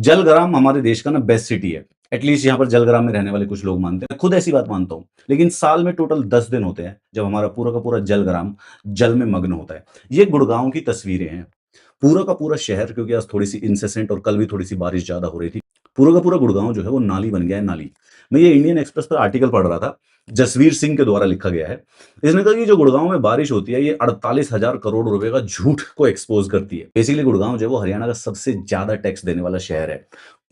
जलग्राम हमारे देश का ना बेस्ट सिटी है। एटलीस्ट यहाँ पर जलग्राम में रहने वाले कुछ लोग मानते हैं। खुद ऐसी बात मानता हूँ। लेकिन साल में टोटल 10 दिन होते हैं जब हमारा पूरा का पूरा जलग्राम जल में मग्न होता है। ये गुड़गाँव की तस्वीरें हैं। पूरा का पूरा शहर, क्योंकि आज थोड़ी-सी इंसेसेंट और कल भी थोड़ी-सी बारिश ज़्यादा हो रही थी। पूरा का पूरा गुड़गाँव जो है वो नाली बन गया है, नाली। मैं ये इंडियन एक्सप्रेस पर आर्टिकल पढ़ रहा था, जसवीर सिंह के द्वारा लिखा गया है। इसने कहा कि जो गुड़गाँव में बारिश होती है, ये 48,000 करोड़ रुपए का झूठ को एक्सपोज़ करती है। बेसिकली गुड़गाँव जो है वो हरियाणा का सबसे ज़्यादा टैक्स देने वाला शहर है।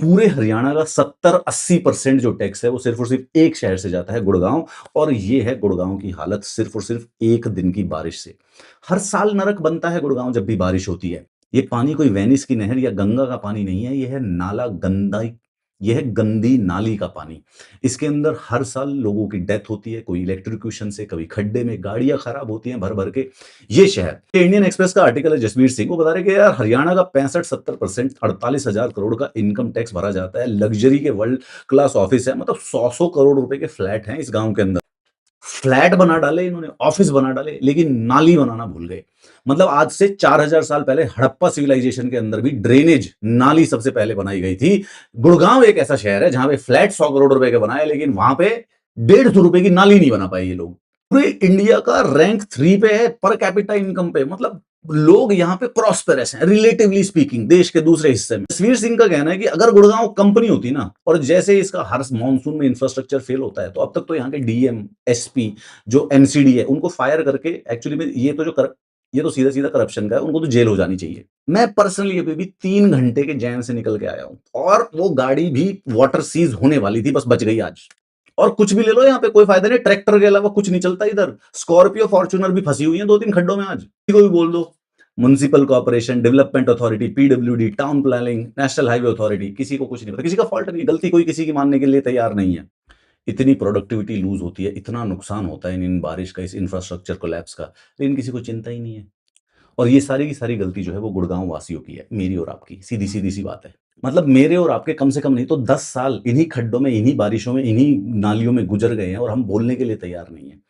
पूरे हरियाणा का 70-80% जो टैक्स है वो सिर्फ़ और सिर्फ़ एक शहर से जाता है, गुड़गाँव। और ये है गुड़गाँव की हालत सिर्फ़ और सिर्फ़ 1 दिन की बारिश से। हर साल नरक बनता है गुड़गाँव जब भी बारिश होती है। ये पानी कोई वेनिस की नहर या गंगा का पानी नहीं है, ये है गंदी नाली का पानी। इसके अंदर हर साल लोगों की डेथ होती है, कोई इलेक्ट्रोक्यूशन से, कभी खड्डे में, गाड़ियाँ खराब होती हैं भर-भर के। ये शहर, ये इंडियन एक्सप्रेस का आर्टिकल है जसवीर सिंह, वो बता रहे हैं कि यार हरियाणा का 65-70% 48,000 करोड़ का इनकम टैक्स भरा जाता है। लग्ज़री के वर्ल्ड क्लास ऑफिस है, मतलब 100-100 करोड़ रुपए के फ्लैट हैं इस गाँव के अंदर। फ्लैट बना डाले इन्होंने, ऑफिस बना डाले, लेकिन नाली बनाना भूल गए। मतलब आज से 4000 साल पहले हड़प्पा सिविलाइजेशन के अंदर भी ड्रेनेज, नाली सबसे पहले बनाई गई थी। गुड़गाँव एक ऐसा शहर है जहाँ पे फ्लैट 100 करोड़ रुपए के बनाए, लेकिन वहाँ पे 150 रुपए की नाली नहीं बना पाए ये लोग। पूरे इंडिया का रैंक 3 पे है पर कैपिटा इनकम पे। मतलब लोग यहाँ पे प्रॉस्पेरस हैं रिलेटिवली स्पीकिंग देश के दूसरे हिस्से में। जसवीर सिंह का कहना है कि अगर गुड़गांव कंपनी होती ना, और जैसे इसका हर मॉनसून में इंफ्रास्ट्रक्चर फेल होता है, तो अब तक तो यहाँ के डीएम, एसपी, जो एमसीडी है, उनको फायर करके एक्चुअली में ये तो सीधा सीधा करप्शन का है, उनको तो जेल हो जानी चाहिए। मैं पर्सनली अभी भी 3 घंटे के जैम से निकल के आया हूँ, और वो गाड़ी भी वाटर सीज होने वाली थी, बस बच गई आज। और कुछ भी ले लो, यहाँ पे कोई फायदा नहीं, ट्रैक्टर के अलावा कुछ नहीं चलता इधर। स्कॉर्पियो फॉर्च्यूनर भी फंसी हुई है 2-3 खड्डों में आज। किसी को भी बोल दो, municipal corporation, development authority, PWD, town planning, national highway authority, किसी को कुछ नहीं पता, किसी का फॉल्ट नहीं, गलती कोई किसी की मानने के लिए तैयार नहीं है। इतनी प्रोडक्टिविटी लूज होती है, इतना नुकसान होता है इन बारिश का, इस इंफ्रास्ट्रक्चर कोलैप्स का, लेकिन किसी को चिंता ही नहीं है। और ये सारी की सारी गलती जो है वो गुड़गांव वासियों की है, मेरी और आपकी। सीधी सीधी सी बात है। मतलब मेरे और आपके कम से कम नहीं तो 10 साल इन्हीं खड्डों में, इन्हीं बारिशों में, इन्हीं नालियों में गुजर गए हैं, और हम बोलने के लिए तैयार नहीं है।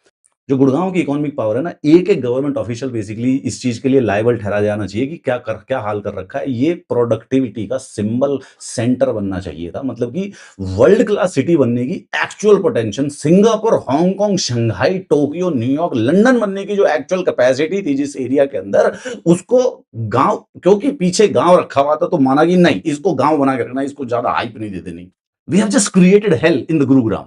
जो गुड़गाँव की इकोनॉमिक पावर है ना, एक-एक गवर्नमेंट ऑफिशियल बेसिकली इस चीज़ के लिए लायबल ठहराया जाना चाहिए कि क्या हाल कर रखा है। ये प्रोडक्टिविटी का सिंबल सेंटर बनना चाहिए था। मतलब कि वर्ल्ड क्लास सिटी बनने की actual potential, Singapore, Hong Kong, Shanghai, Tokyo, New York, London बनने की जो एक्चुअल कैपेसिटी थी जिस एरिया के अंदर, उसको गाँव, क्योंकि पीछे गाँव रखा हुआ था तो माना कि नहीं, इसको गाँव बना के रखना है, इसको ज़्यादा हाइप नहीं दे देनी। We have just created hell in the Gurugram.